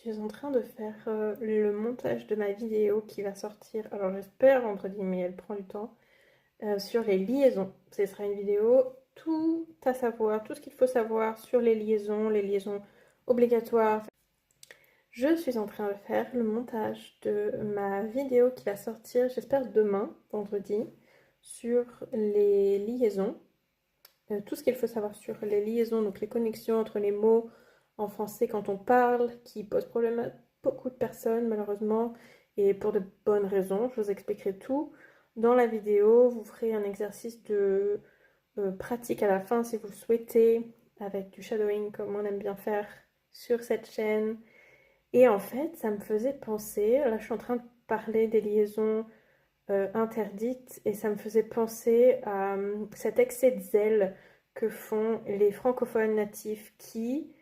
Je suis en train de faire le montage de ma vidéo qui va sortir, alors j'espère vendredi, mais elle prend du temps, sur les liaisons. Ce sera une vidéo tout à savoir, tout ce qu'il faut savoir sur les liaisons obligatoires. Je suis en train de faire le montage de ma vidéo qui va sortir, j'espère demain, vendredi, sur les liaisons. Tout ce qu'il faut savoir sur les liaisons, donc les connexions entre les mots en français quand on parle, qui pose problème à beaucoup de personnes malheureusement, et pour de bonnes raisons. Je vous expliquerai tout dans la vidéo. Vous ferez un exercice de pratique à la fin si vous le souhaitez, avec du shadowing comme on aime bien faire sur cette chaîne. Et en fait, ça me faisait penser, là je suis en train de parler des liaisons interdites, et ça me faisait penser à cet excès de zèle que font les francophones natifs qui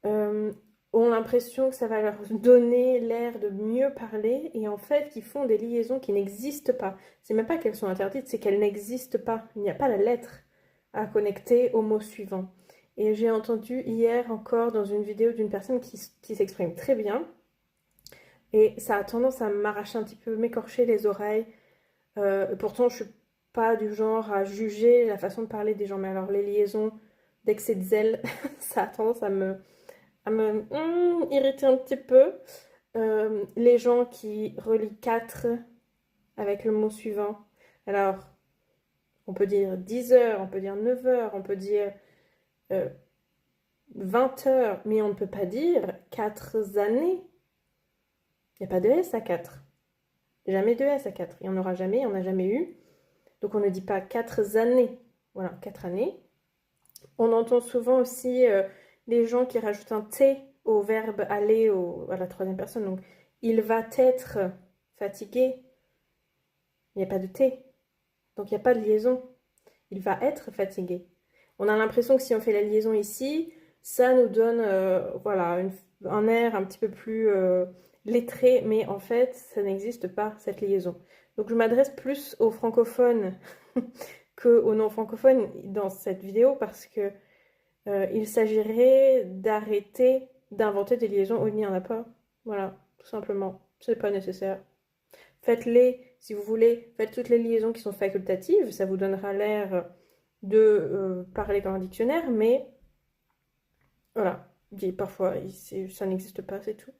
euh, ont l'impression que ça va leur donner l'air de mieux parler, et en fait qui font des liaisons qui n'existent pas. C'est même pas qu'elles sont interdites, c'est qu'elles n'existent pas. Il n'y a pas la lettre à connecter au mot suivant. Et j'ai entendu hier encore dans une vidéo d'une personne qui s'exprime très bien, et ça a tendance à m'arracher un petit peu, m'écorcher les oreilles. Pourtant, je suis pas du genre à juger la façon de parler des gens, mais alors les liaisons d'excès de zèle, ça a tendance à me irriter un petit peu. Les gens qui relient 4 avec le mot suivant. Alors, on peut dire 10 heures, on peut dire 9 heures, on peut dire euh, 20 heures, mais on ne peut pas dire 4 années. Il n'y a pas de S à 4. Jamais de S à 4. Il n'y en aura jamais, il n'y en a jamais eu. Donc on ne dit pas 4 années. Voilà, 4 années. On entend souvent aussi les gens qui rajoutent un T au verbe aller à la troisième personne. Donc, il va être fatigué. Il n'y a pas de T. Donc, il n'y a pas de liaison. Il va être fatigué. On a l'impression que si on fait la liaison ici, ça nous donne voilà, un air un petit peu plus lettré. Mais en fait, ça n'existe pas, cette liaison. Donc, je m'adresse plus aux francophones qu'aux non-francophones dans cette vidéo, parce que il s'agirait d'arrêter d'inventer des liaisons où il n'y en a pas. Voilà, tout simplement. C'est pas nécessaire. Faites-les, si vous voulez, faites toutes les liaisons qui sont facultatives, ça vous donnera l'air de parler comme un dictionnaire, mais voilà, parfois ça n'existe pas, c'est tout.